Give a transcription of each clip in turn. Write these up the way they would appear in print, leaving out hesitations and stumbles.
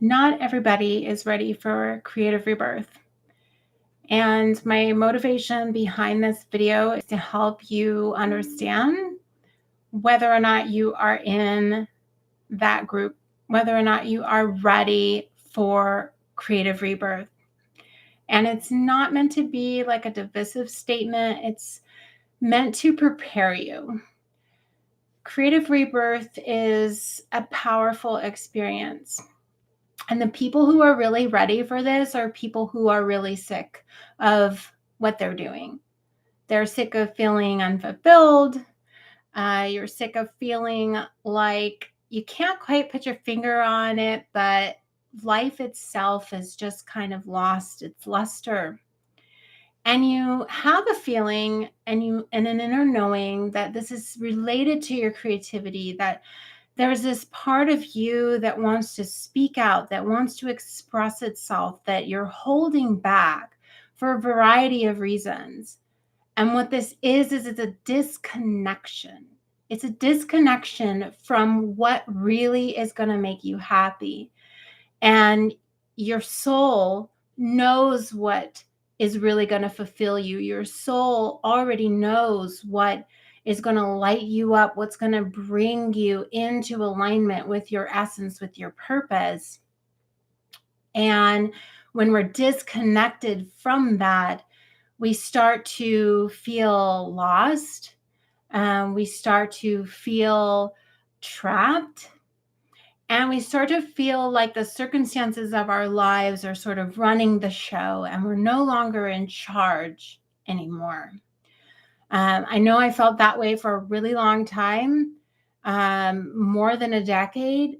Not everybody is ready for creative rebirth. And my motivation behind this video is to help you understand whether or not you are in that group, whether or not you are ready for creative rebirth. And it's not meant to be like a divisive statement, it's meant to prepare you. Creative rebirth is a powerful experience. And the people who are really ready for this are people who are really sick of what they're doing. They're sick of feeling unfulfilled. You're sick of feeling like you can't quite put your finger on it, but life itself has just kind of lost its luster. And you have a feeling and an inner knowing that this is related to your creativity, that there's this part of you that wants to speak out, that wants to express itself, that you're holding back for a variety of reasons. And what this is it's a disconnection. It's a disconnection from what really is going to make you happy. And your soul knows what is really going to fulfill you. Your soul already knows what is going to light you up, what's going to bring you into alignment with your essence, with your purpose. And when we're disconnected from that, we start to feel lost. We start to feel trapped. And we start to feel like the circumstances of our lives are sort of running the show and we're no longer in charge anymore. I know I felt that way for a really long time, more than a decade,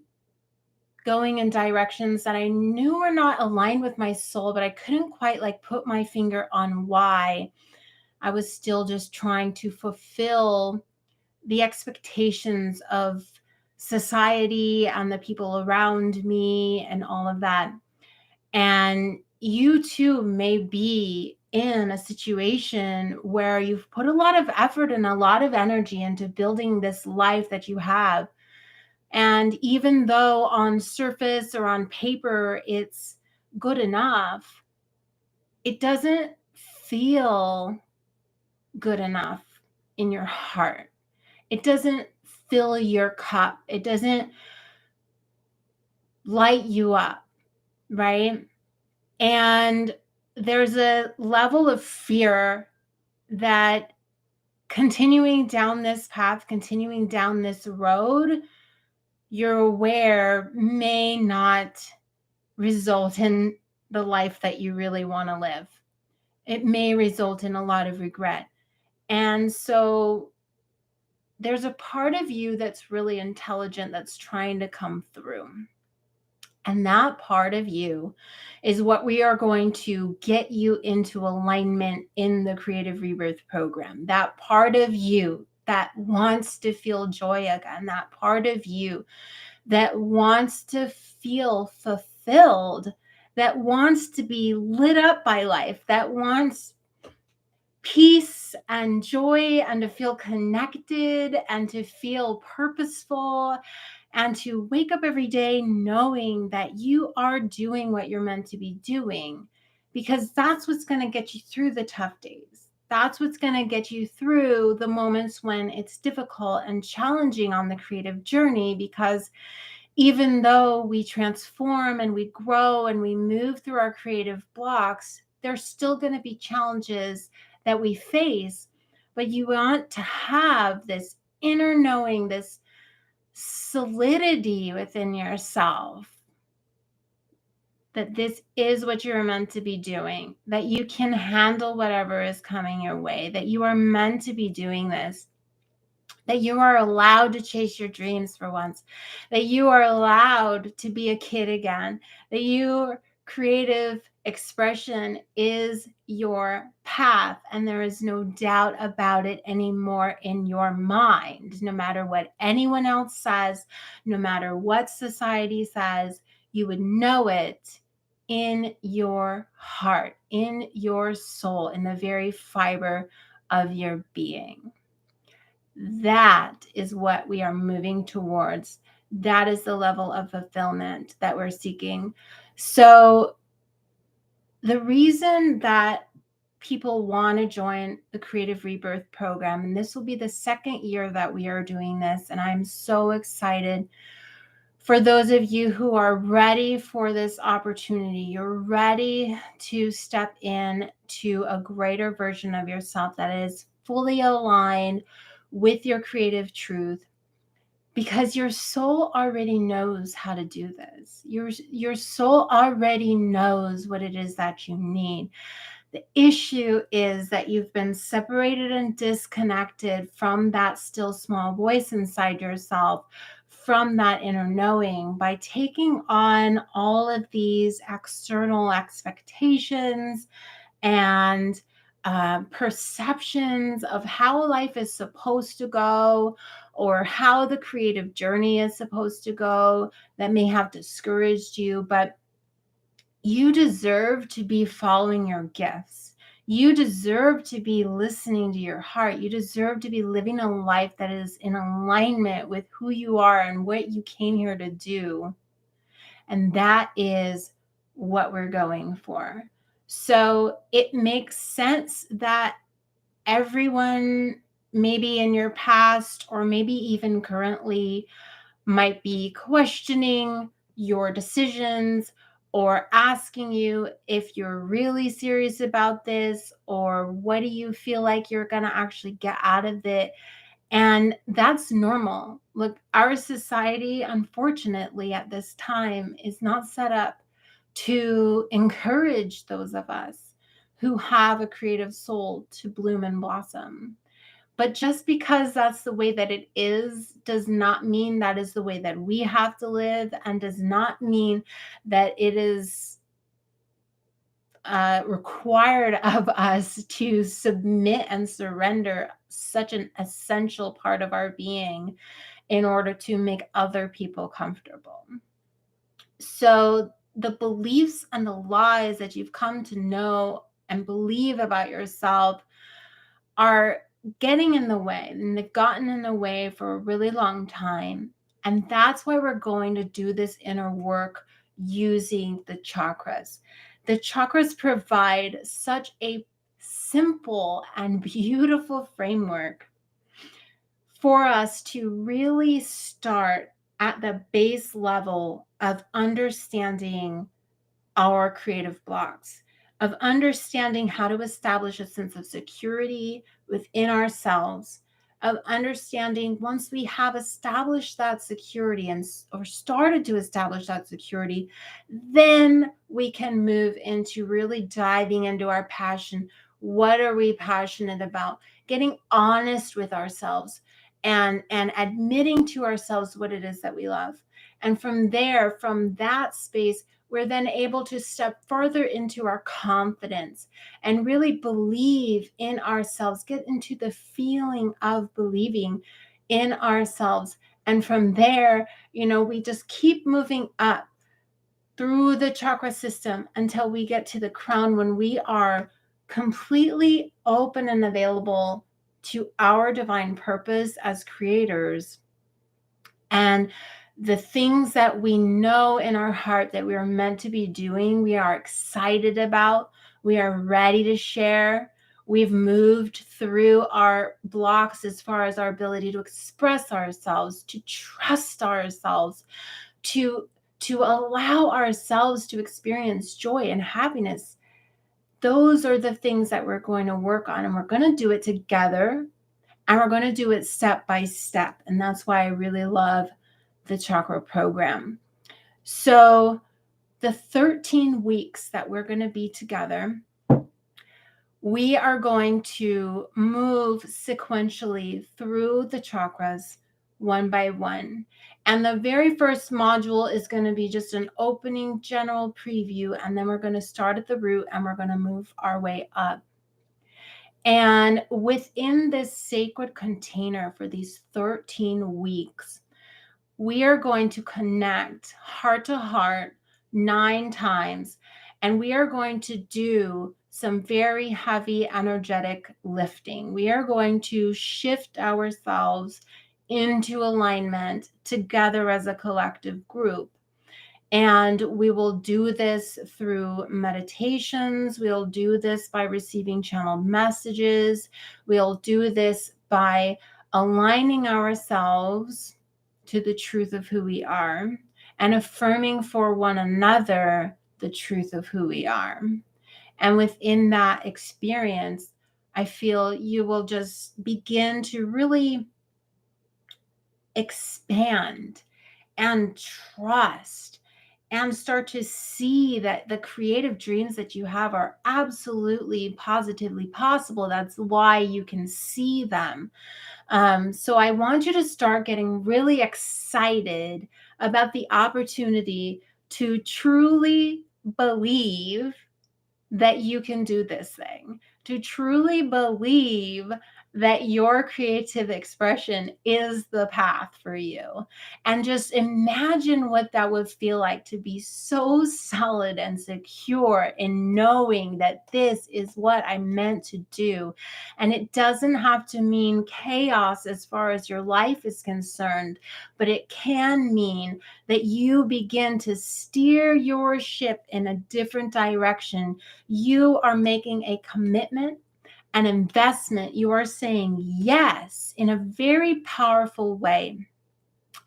going in directions that I knew were not aligned with my soul, but I couldn't quite put my finger on why. I was still just trying to fulfill the expectations of society and the people around me and all of that. And you too may be in a situation where you've put a lot of effort and a lot of energy into building this life that you have. And even though on surface or on paper it's good enough, it doesn't feel good enough in your heart. It doesn't fill your cup. It doesn't light you up, right? And there's a level of fear that continuing down this path, continuing down this road, you're aware may not result in the life that you really want to live. It may result in a lot of regret. And so there's a part of you that's really intelligent that's trying to come through. And that part of you is what we are going to get you into alignment in the Creative Rebirth program. That part of you that wants to feel joy again, that part of you that wants to feel fulfilled, that wants to be lit up by life, that wants peace and joy and to feel connected and to feel purposeful and to wake up every day knowing that you are doing what you're meant to be doing, because that's what's going to get you through the tough days. That's what's going to get you through the moments when it's difficult and challenging on the creative journey, because even though we transform and we grow and we move through our creative blocks, there's still going to be challenges that we face. But you want to have this inner knowing, this solidity within yourself that this is what you're meant to be doing, that you can handle whatever is coming your way, that you are meant to be doing this, that you are allowed to chase your dreams for once, that you are allowed to be a kid again, that your creative expression is your path, and there is no doubt about it anymore in your mind. No matter what anyone else says, no matter what society says, you would know it in your heart, in your soul, in the very fiber of your being. That is what we are moving towards. that is the level of fulfillment that we're seeking. So the reason that people want to join the Creative Rebirth program, and this will be the second year that we are doing this, and I'm so excited for those of you who are ready for this opportunity. You're ready to step in to a greater version of yourself that is fully aligned with your creative truth, because your soul already knows how to do this. Your soul already knows what it is that you need. The issue is that you've been separated and disconnected from that still small voice inside yourself, from that inner knowing, by taking on all of these external expectations and perceptions of how life is supposed to go, or how the creative journey is supposed to go, that may have discouraged you. But you deserve to be following your gifts. You deserve to be listening to your heart. You deserve to be living a life that is in alignment with who you are and what you came here to do. And that is what we're going for. So it makes sense that everyone, maybe in your past or maybe even currently, might be questioning your decisions or asking you if you're really serious about this, or what do you feel like you're going to actually get out of it. And that's normal. Look, our society, unfortunately, at this time is not set up to encourage those of us who have a creative soul to bloom and blossom. But just because that's the way that it is, does not mean that is the way that we have to live, and does not mean that it is required of us to submit and surrender such an essential part of our being in order to make other people comfortable. So the beliefs and the lies that you've come to know and believe about yourself are getting in the way, and they've gotten in the way for a really long time. And that's why we're going to do this inner work using the chakras. The chakras provide such a simple and beautiful framework for us to really start at the base level of understanding our creative blocks, of understanding how to establish a sense of security within ourselves, of understanding once we have established that security and or started to establish that security, then we can move into really diving into our passion. What are we passionate about? Getting honest with ourselves and admitting to ourselves what it is that we love. And from there, from that space, we're then able to step further into our confidence and really believe in ourselves, get into the feeling of believing in ourselves. And from there, we just keep moving up through the chakra system until we get to the crown, when we are completely open and available to our divine purpose as creators. And the things that we know in our heart that we are meant to be doing, we are excited about, we are ready to share. We've moved through our blocks as far as our ability to express ourselves, to trust ourselves, to allow ourselves to experience joy and happiness. Those are the things that we're going to work on, and we're going to do it together, and we're going to do it step by step. And that's why I really love the chakra program. So the 13 weeks that we're going to be together, we are going to move sequentially through the chakras one by one. And the very first module is going to be just an opening general preview. And then we're going to start at the root and we're going to move our way up. And within this sacred container for these 13 weeks, we are going to connect heart to heart 9 times, and we are going to do some very heavy energetic lifting. We are going to shift ourselves into alignment together as a collective group. And we will do this through meditations. We'll do this by receiving channeled messages. We'll do this by aligning ourselves to the truth of who we are and affirming for one another the truth of who we are. And within that experience, I feel you will just begin to really expand and trust and start to see that the creative dreams that you have are absolutely positively possible. That's why you can see them. So I want you to start getting really excited about the opportunity to truly believe that you can do this thing, to truly believe that your creative expression is the path for you. And just imagine what that would feel like to be so solid and secure in knowing that this is what I'm meant to do. And it doesn't have to mean chaos as far as your life is concerned, but it can mean that you begin to steer your ship in a different direction. You are making a commitment, an investment. You are saying yes in a very powerful way.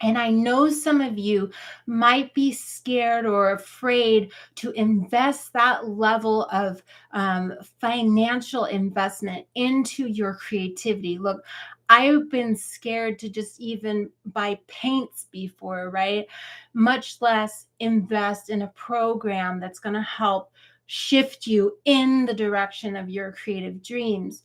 And I know some of you might be scared or afraid to invest that level of financial investment into your creativity. Look, I've been scared to just even buy paints before, right? Much less invest in a program that's going to help shift you in the direction of your creative dreams.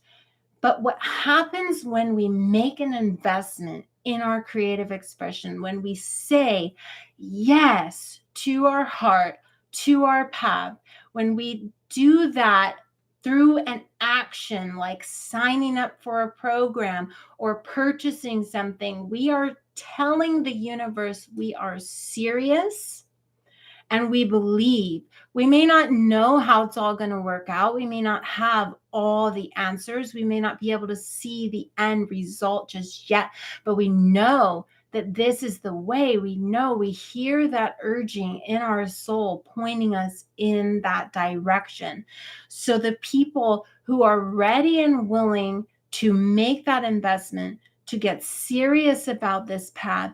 But what happens when we make an investment in our creative expression, when we say yes to our heart, to our path, when we do that through an action like signing up for a program or purchasing something, we are telling the universe we are serious and we believe. We may not know how it's all going to work out. We may not have all the answers. We may not be able to see the end result just yet, but we know that this is the way. We know, we hear that urging in our soul pointing us in that direction. So the people who are ready and willing to make that investment, to get serious about this path,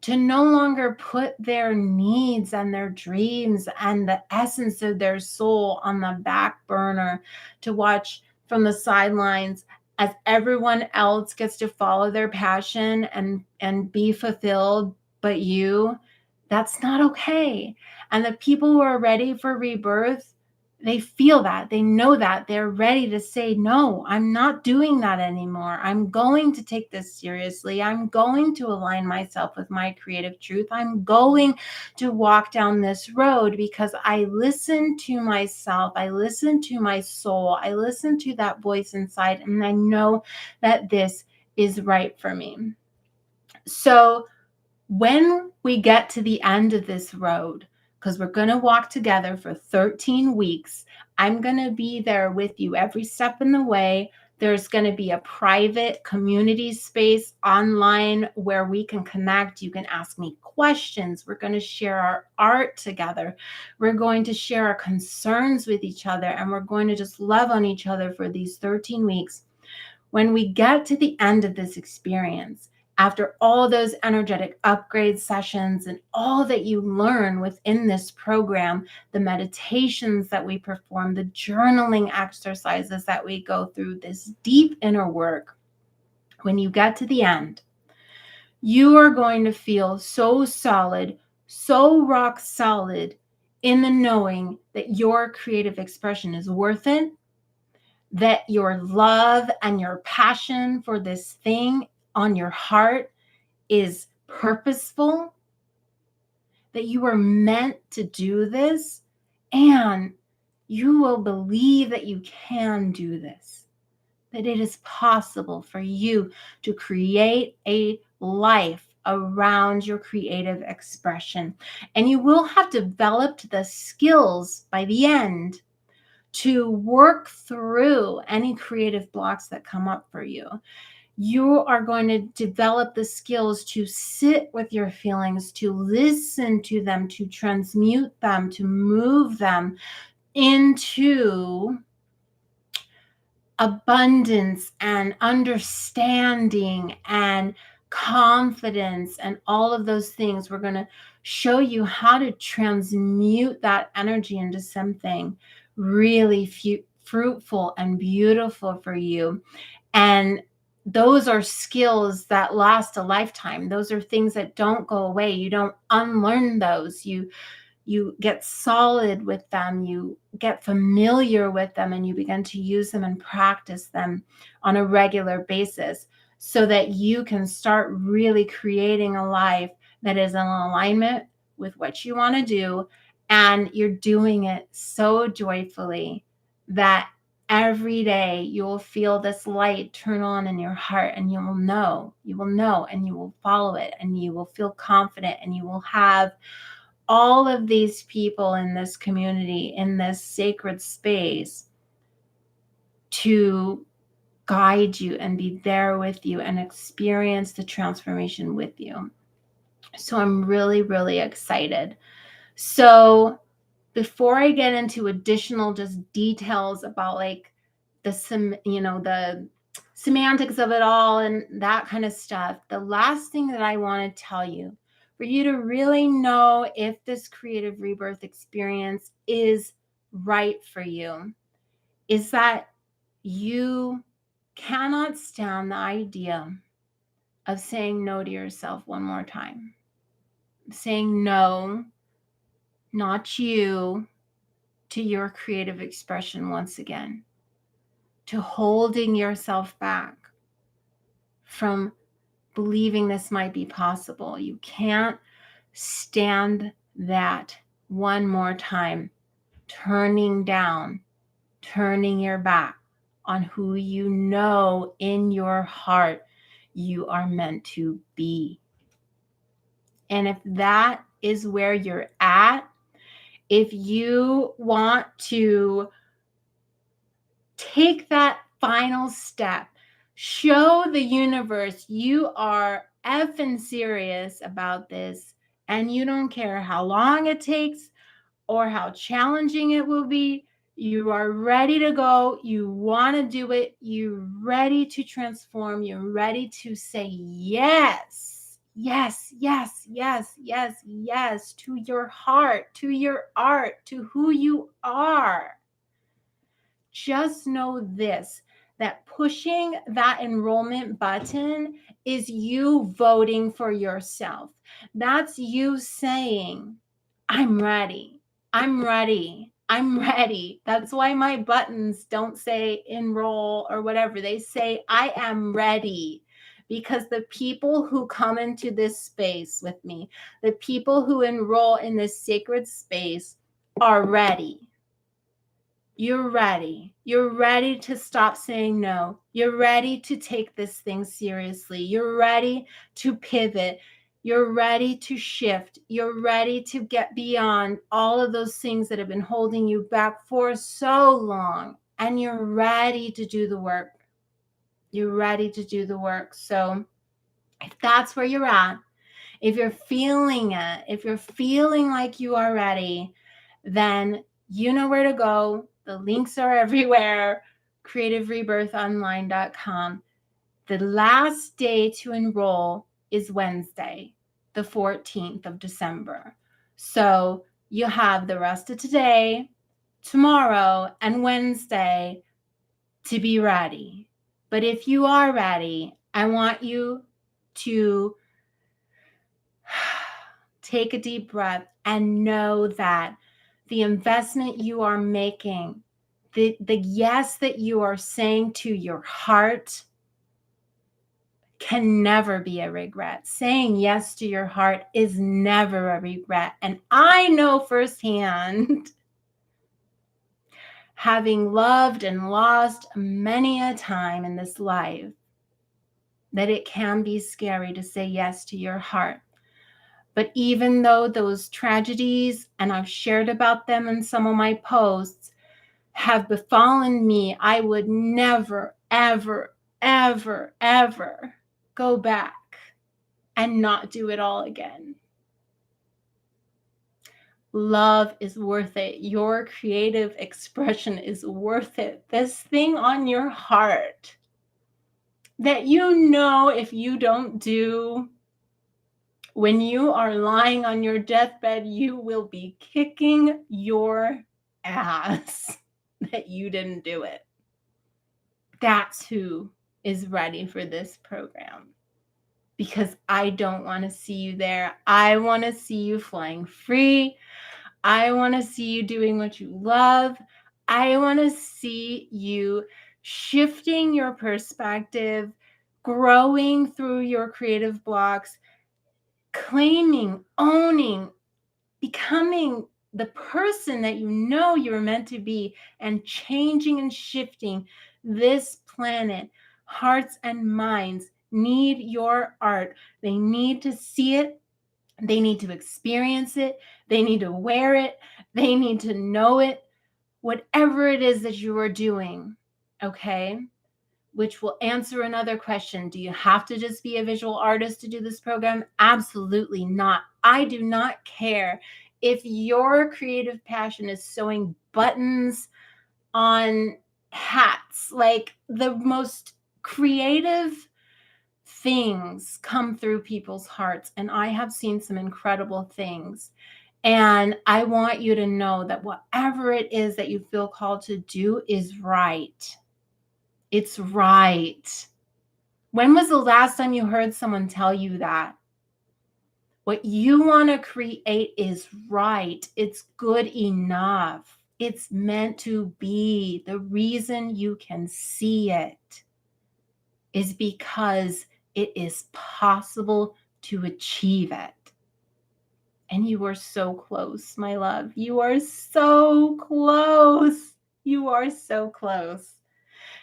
to no longer put their needs and their dreams and the essence of their soul on the back burner, to watch from the sidelines as everyone else gets to follow their passion and be fulfilled, but you, that's not okay. And the people who are ready for rebirth, they feel that, they know that, they're ready to say, no, I'm not doing that anymore. I'm going to take this seriously. I'm going to align myself with my creative truth. I'm going to walk down this road because I listen to myself. I listen to my soul. I listen to that voice inside, and I know that this is right for me. So when we get to the end of this road, because we're going to walk together for 13 weeks, I'm going to be there with you every step in the way. There's going to be a private community space online where we can connect. You can ask me questions. We're going to share our art together. We're going to share our concerns with each other, and we're going to just love on each other for these 13 weeks. When we get to the end of this experience, after all those energetic upgrade sessions and all that you learn within this program, the meditations that we perform, the journaling exercises that we go through, this deep inner work, when you get to the end, you are going to feel so solid, so rock solid in the knowing that your creative expression is worth it, that your love and your passion for this thing on your heart is purposeful, that you were meant to do this, and you will believe that you can do this, that it is possible for you to create a life around your creative expression. And you will have developed the skills by the end to work through any creative blocks that come up for you. You are going to develop the skills to sit with your feelings, to listen to them, to transmute them, to move them into abundance and understanding and confidence and all of those things. We're going to show you how to transmute that energy into something really fruitful and beautiful for you. And those are skills that last a lifetime. Those are things that don't go away. You don't unlearn those. You get solid with them, you get familiar with them, and you begin to use them and practice them on a regular basis so that you can start really creating a life that is in alignment with what you want to do. And you're doing it so joyfully that every day you'll feel this light turn on in your heart, and you will know, and you will follow it, and you will feel confident, and you will have all of these people in this community, in this sacred space, to guide you and be there with you and experience the transformation with you. So I'm really, really excited. So before I get into additional just details about like the semantics of it all and that kind of stuff, the last thing that I want to tell you, for you to really know if this creative rebirth experience is right for you, is that you cannot stand the idea of saying no to yourself one more time. Saying no, not you, to your creative expression once again. To holding yourself back from believing this might be possible. You can't stand that one more time, turning your back on who you know in your heart you are meant to be. And if that is where you're at, if you want to take that final step, show the universe you are effing serious about this, and you don't care how long it takes or how challenging it will be. You are ready to go. You want to do it. You're ready to transform. You're ready to say yes, yes, yes, yes, yes, yes to your heart, to your art, to who you are. Just know this, that pushing that enrollment button is you voting for yourself. That's you saying, I'm ready. I'm ready. I'm ready. That's why my buttons don't say enroll or whatever. They say, I am ready. Because the people who come into this space with me, the people who enroll in this sacred space are ready. You're ready. You're ready to stop saying no. You're ready to take this thing seriously. You're ready to pivot. You're ready to shift. You're ready to get beyond all of those things that have been holding you back for so long. And you're ready to do the work. You're ready to do the work. So if that's where you're at, if you're feeling it, if you're feeling like you are ready, then you know where to go. The links are everywhere. CreativeRebirthOnline.com. The last day to enroll is Wednesday, the 14th of December. So you have the rest of today, tomorrow, and Wednesday to be ready. But if you are ready, I want you to take a deep breath and know that the investment you are making, the yes that you are saying to your heart, can never be a regret. Saying yes to your heart is never a regret. And I know firsthand, having loved and lost many a time in this life, that it can be scary to say yes to your heart. But even though those tragedies, and I've shared about them in some of my posts, have befallen me, I would never, ever, ever, ever go back and not do it all again. Love is worth it. Your creative expression is worth it. This thing on your heart that you know if you don't do, when you are lying on your deathbed, you will be kicking your ass that you didn't do it. That's who is ready for this program. Because I don't want to see you there. I want to see you flying free. I want to see you doing what you love. I want to see you shifting your perspective, growing through your creative blocks, claiming, owning, becoming the person that you know you're meant to be, and changing and shifting this planet. Hearts and minds need your art. They need to see it. They need to experience it. They need to wear it. They need to know it. Whatever it is that you are doing, okay? Which will answer another question. Do you have to just be a visual artist to do this program? Absolutely not. I do not care if your creative passion is sewing buttons on hats. Like, the most creative things come through people's hearts, and I have seen some incredible things. And I want you to know that whatever it is that you feel called to do is right. It's right. When was the last time you heard someone tell you that? What you want to create is right. It's good enough. It's meant to be. The reason you can see it is because it is possible to achieve it. And you are so close, my love. You are so close. You are so close.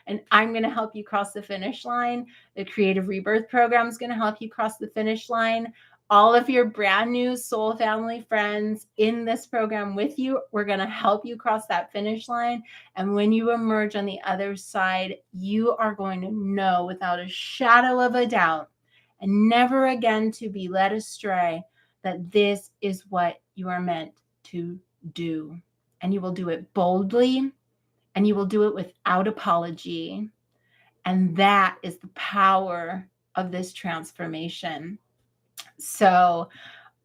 And I'm going to help you cross the finish line. The Creative Rebirth program is going to help you cross the finish line. All of your brand new soul family friends in this program with you, we're going to help you cross that finish line. And when you emerge on the other side, you are going to know without a shadow of a doubt, and never again to be led astray, that this is what you are meant to do. And you will do it boldly, and you will do it without apology. And that is the power of this transformation. So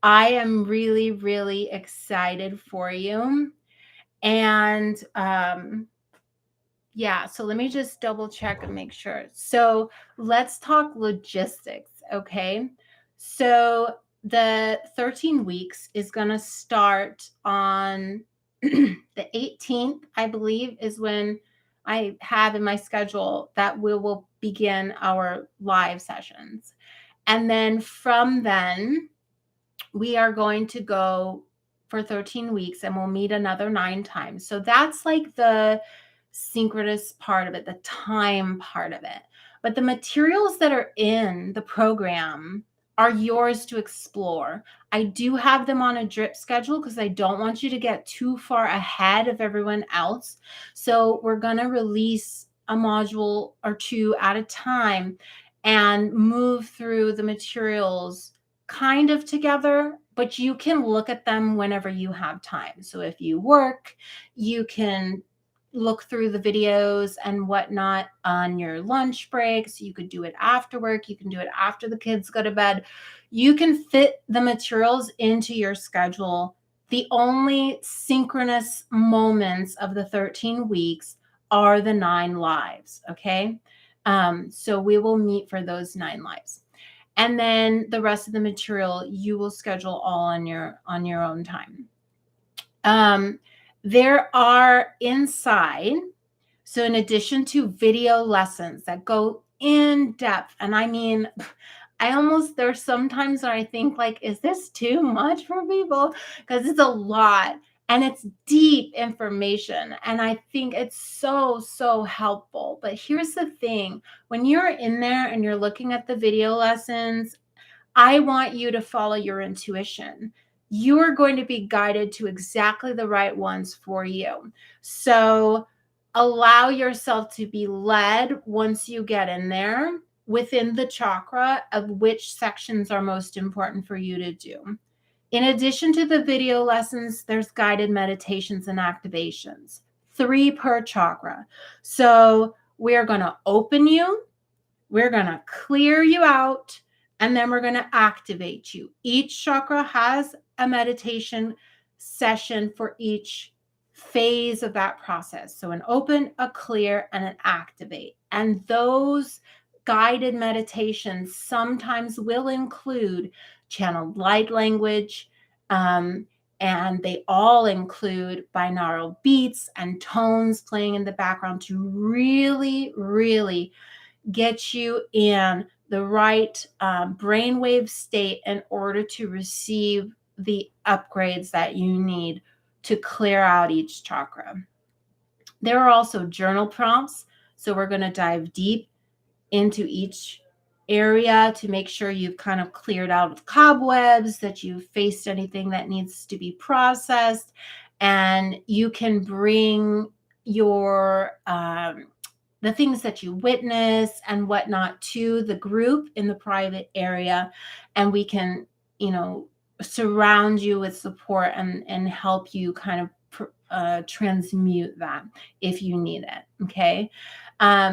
I am really, really excited for you. And yeah, so let me just double check and make sure. So let's talk logistics, okay? So the 13 weeks is going to start on the 18th, I believe, is when I have in my schedule that we will begin our live sessions. And then from then, we are going to go for 13 weeks, and we'll meet another 9 times. So that's like the synchronous part of it, the time part of it. But the materials that are in the program are yours to explore. I do have them on a drip schedule because I don't want you to get too far ahead of everyone else. So we're going to release a module or 2 at a time and move through the materials kind of together, but you can look at them whenever you have time. So if you work, you can look through the videos and whatnot on your lunch breaks. You could do it after work. You can do it after the kids go to bed. You can fit the materials into your schedule. The only synchronous moments of the 13 weeks are the 9 lives. Okay. So we will meet for those 9 lives. And then the rest of the material you will schedule all on your own time. There are inside, so in addition to video lessons that go in depth, and I mean, there's sometimes where I think, like, is this too much for people? Because it's a lot and it's deep information. And I think it's so, so helpful. But here's the thing, when you're in there and you're looking at the video lessons, I want you to follow your intuition. You are going to be guided to exactly the right ones for you. So allow yourself to be led once you get in there within the chakra of which sections are most important for you to do. In addition to the video lessons, there's guided meditations and activations, 3 per chakra. So we're going to open you, we're going to clear you out, and then we're going to activate you. Each chakra has a meditation session for each phase of that process. So an open, a clear, and an activate. And those guided meditations sometimes will include channeled light language, and they all include binaural beats and tones playing in the background to really, really get you in the right brainwave state in order to receive the upgrades that you need to clear out each chakra. There are also journal prompts. So we're going to dive deep into each area to make sure you've kind of cleared out cobwebs, that you've faced anything that needs to be processed, and you can bring your the things that you witness and whatnot to the group in the private area, and we can, surround you with support and help you kind of transmute that if you need it. Okay.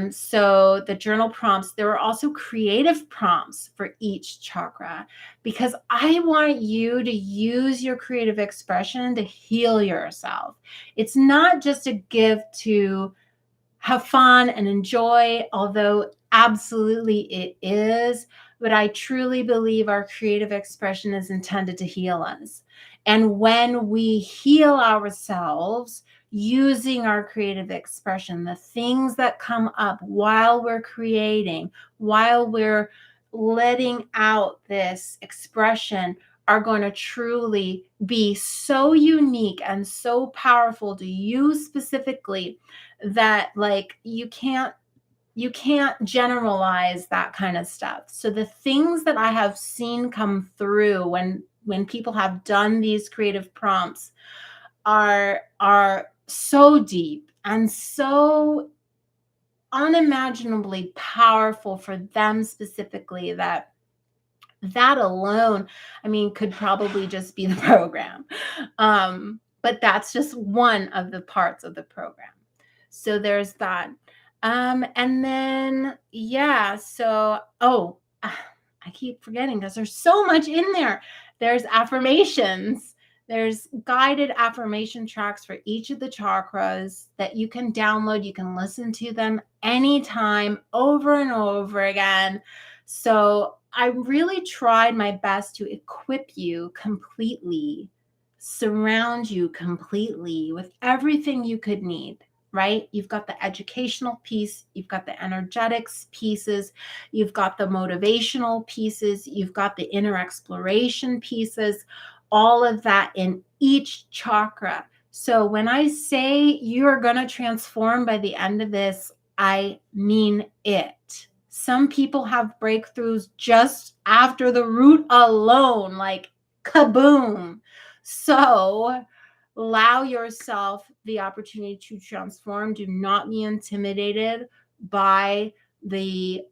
So the journal prompts, there are also creative prompts for each chakra, because I want you to use your creative expression to heal yourself. It's not just a gift to have fun and enjoy, although absolutely it is, but I truly believe our creative expression is intended to heal us. And when we heal ourselves using our creative expression, the things that come up while we're creating, while we're letting out this expression, are going to truly be so unique and so powerful to you specifically that, like, you can't generalize that kind of stuff. So the things that I have seen come through when people have done these creative prompts are so deep and so unimaginably powerful for them specifically, that alone, I mean, could probably just be the program. But that's just one of the parts of the program. So there's that. And then, yeah, so, I keep forgetting because there's so much in there. There's affirmations. There's guided affirmation tracks for each of the chakras that you can download. You can listen to them anytime, over and over again. So I really tried my best to equip you completely, surround you completely with everything you could need, right? You've got the educational piece, you've got the energetics pieces, you've got the motivational pieces, you've got the inner exploration pieces, all of that in each chakra. So when I say you're going to transform by the end of this, I mean it. Some people have breakthroughs just after the root alone, like kaboom. So allow yourself the opportunity to transform. Do not be intimidated by the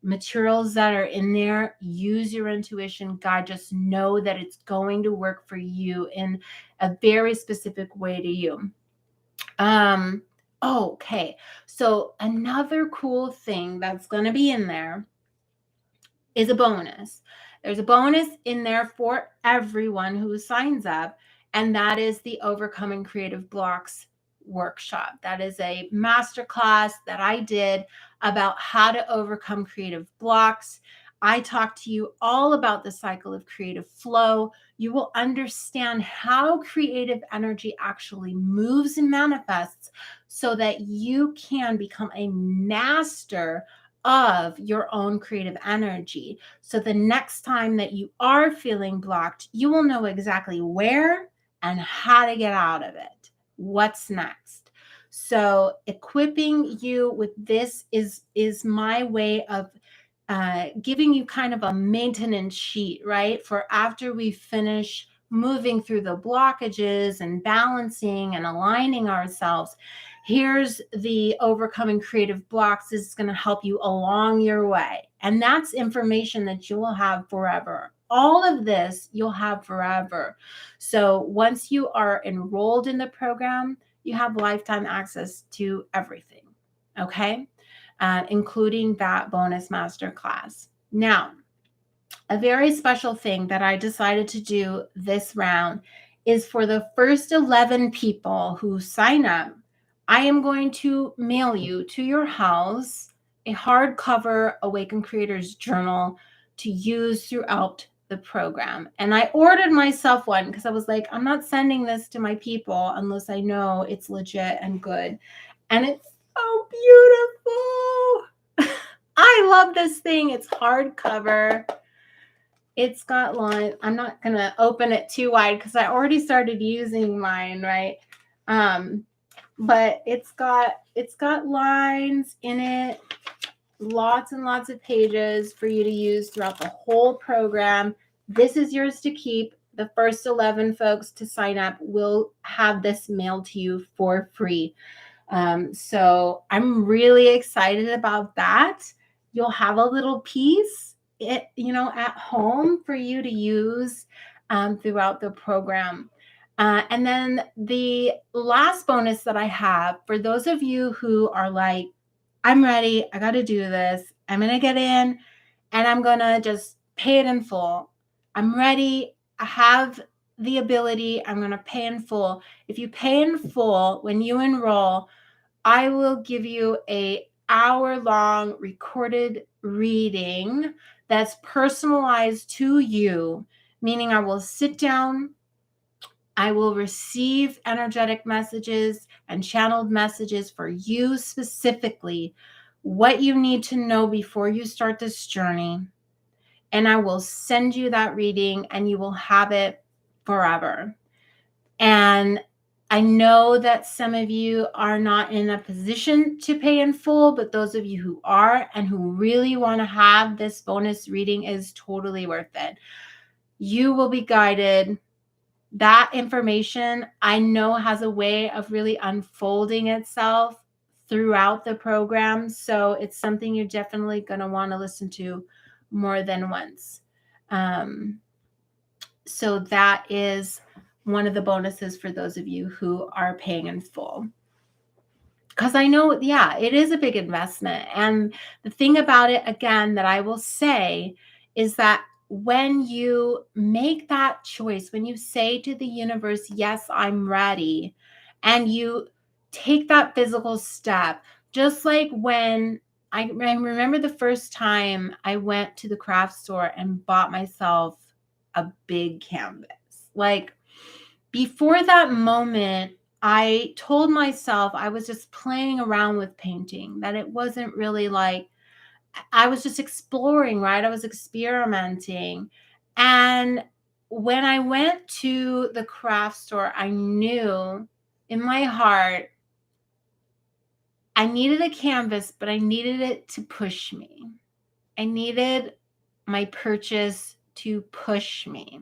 materials that are in there. Use your intuition, guide. Just know that it's going to work for you in a very specific way to you. Okay. So another cool thing that's going to be in there is a bonus. There's a bonus in there for everyone who signs up, and that is the Overcoming Creative Blocks workshop. That is a masterclass that I did about how to overcome creative blocks. I talked to you all about the cycle of creative flow. You will understand how creative energy actually moves and manifests so that you can become a master of your own creative energy. So the next time that you are feeling blocked, you will know exactly where and how to get out of it. What's next? So equipping you with this is my way of giving you kind of a maintenance sheet, right? For after we finish moving through the blockages and balancing and aligning ourselves. Here's the overcoming creative blocks. This is going to help you along your way. And that's information that you will have forever. All of this you'll have forever. So once you are enrolled in the program, you have lifetime access to everything, okay? Including that bonus masterclass. Now, a very special thing that I decided to do this round is for the first 11 people who sign up, I am going to mail you to your house a hardcover Awaken Creators journal to use throughout the program. And I ordered myself one because I was like, I'm not sending this to my people unless I know it's legit and good. And it's so beautiful. I love this thing. It's hardcover. It's got lines. I'm not going to open it too wide because I already started using mine, right? But it's got lines in it, lots and lots of pages for you to use throughout the whole program. This is yours to keep. The first 11 folks to sign up will have this mailed to you for free. So I'm really excited about that. You'll have a little piece, at home for you to use throughout the program. And then the last bonus that I have for those of you who are like, I'm ready, I got to do this, I'm going to get in and I'm going to just pay it in full. I'm ready. I have the ability. I'm going to pay in full. If you pay in full when you enroll, I will give you an hour-long recorded reading that's personalized to you, meaning I will sit down, I will receive energetic messages and channeled messages for you specifically, what you need to know before you start this journey. And I will send you that reading and you will have it forever. And I know that some of you are not in a position to pay in full, but those of you who are and who really want to have this bonus reading is totally worth it. You will be guided. That information, I know, has a way of really unfolding itself throughout the program. So it's something you're definitely going to want to listen to more than once. So that is one of the bonuses for those of you who are paying in full. Because I know, it is a big investment. And the thing about it, again, that I will say is that when you make that choice, when you say to the universe, yes, I'm ready, and you take that physical step, just like when I remember the first time I went to the craft store and bought myself a big canvas. Like, before that moment, I told myself I was just playing around with painting, that it wasn't really like, I was just exploring, right? I was experimenting. And when I went to the craft store, I knew in my heart I needed a canvas, but I needed it to push me. I needed my purchase to push me.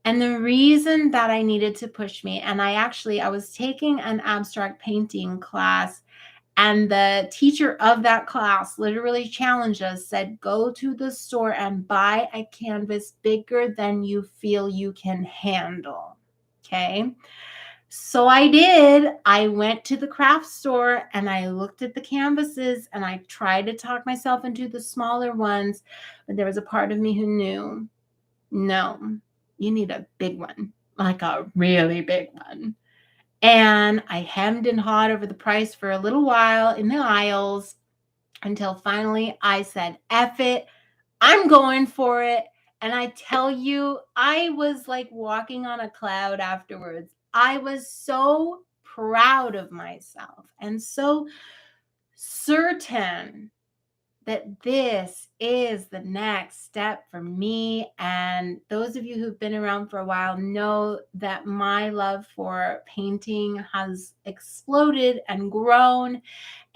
And the reason that I needed to push me, and I was taking an abstract painting class, and the teacher of that class literally challenged us, said, go to the store and buy a canvas bigger than you feel you can handle. Okay. So I did. I went to the craft store and I looked at the canvases and I tried to talk myself into the smaller ones, but there was a part of me who knew, no, you need a big one, like a really big one. And I hemmed and hawed over the price for a little while in the aisles until finally I said, F it, I'm going for it. And I tell you, I was like walking on a cloud afterwards. I was so proud of myself and so certain that this is the next step for me. And those of you who've been around for a while know that my love for painting has exploded and grown.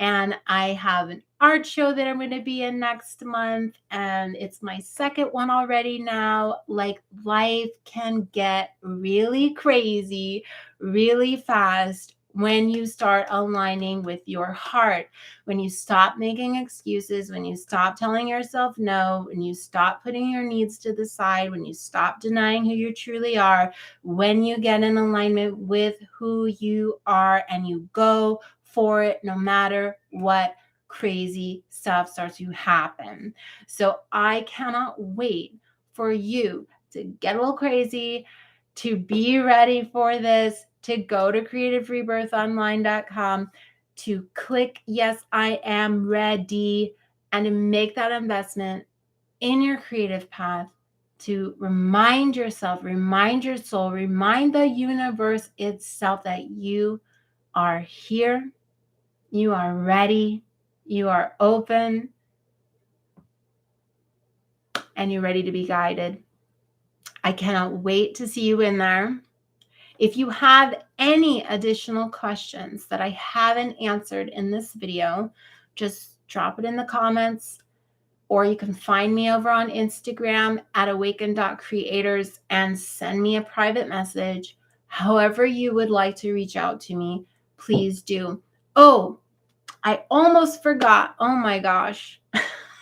And I have an art show that I'm going to be in next month, and it's my second one already now. Like, life can get really crazy really fast when you start aligning with your heart, when you stop making excuses, when you stop telling yourself no, when you stop putting your needs to the side, when you stop denying who you truly are, when you get in alignment with who you are and you go for it no matter what crazy stuff starts to happen. So I cannot wait for you to get a little crazy, to be ready for this, to go to creativerebirthonline.com, to click yes, I am ready, and to make that investment in your creative path, to remind yourself, remind your soul, remind the universe itself that you are here, you are ready, you are open, and you're ready to be guided. I cannot wait to see you in there. If you have any additional questions that I haven't answered in this video, just drop it in the comments, or you can find me over on Instagram at awaken.creators and send me a private message. However you would like to reach out to me, please do. Oh, I almost forgot. Oh my gosh.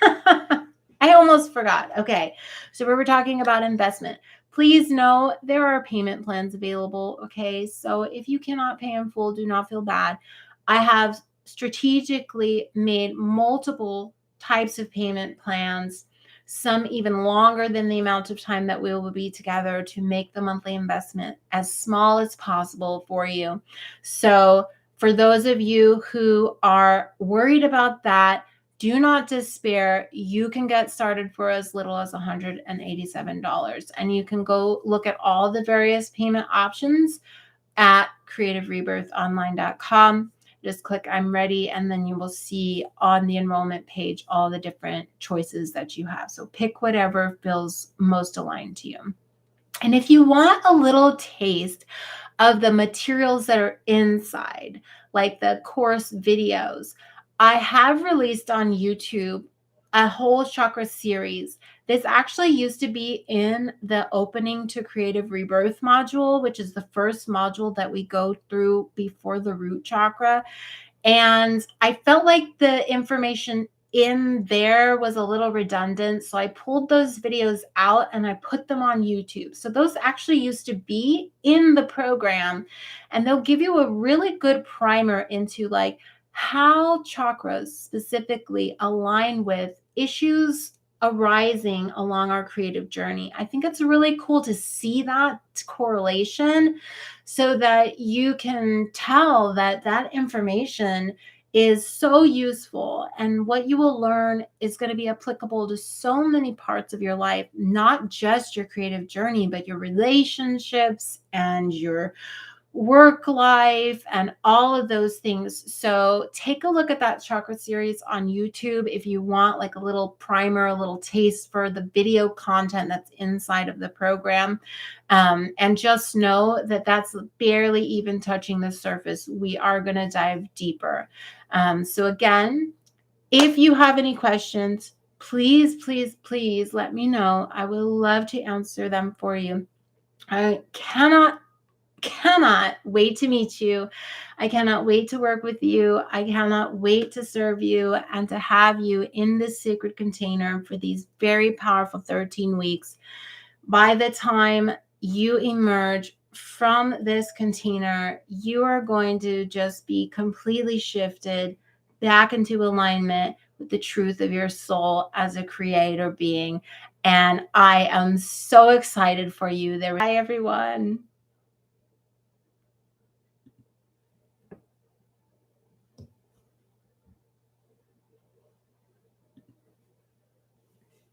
I almost forgot. Okay. So we were talking about investment. Please know there are payment plans available. Okay. So if you cannot pay in full, do not feel bad. I have strategically made multiple types of payment plans, some even longer than the amount of time that we will be together, to make the monthly investment as small as possible for you. So for those of you who are worried about that, do not despair. You can get started for as little as $187. And you can go look at all the various payment options at creativerebirthonline.com. Just click I'm ready, and then you will see on the enrollment page all the different choices that you have. So pick whatever feels most aligned to you. And if you want a little taste of the materials that are inside, like the course videos, I have released on YouTube a whole chakra series. This actually used to be in the opening to creative rebirth module, which is the first module that we go through before the root chakra. And I felt like the information in there was a little redundant. So I pulled those videos out and I put them on YouTube. So those actually used to be in the program, and they'll give you a really good primer into like how chakras specifically align with issues arising along our creative journey. I think it's really cool to see that correlation so that you can tell that that information is so useful, and what you will learn is going to be applicable to so many parts of your life, not just your creative journey, but your relationships and your work life and all of those things. So take a look at that chakra series on YouTube if you want like a little primer, a little taste for the video content that's inside of the program. And just know that that's barely even touching the surface. We are going to dive deeper. So again, if you have any questions, please, please, please let me know. I would love to answer them for you. I cannot wait to meet you. I cannot wait to work with you. I cannot wait to serve you and to have you in this sacred container for these very powerful 13 weeks. By the time you emerge from this container, you are going to just be completely shifted back into alignment with the truth of your soul as a creator being. And I am so excited for you there. Bye, everyone.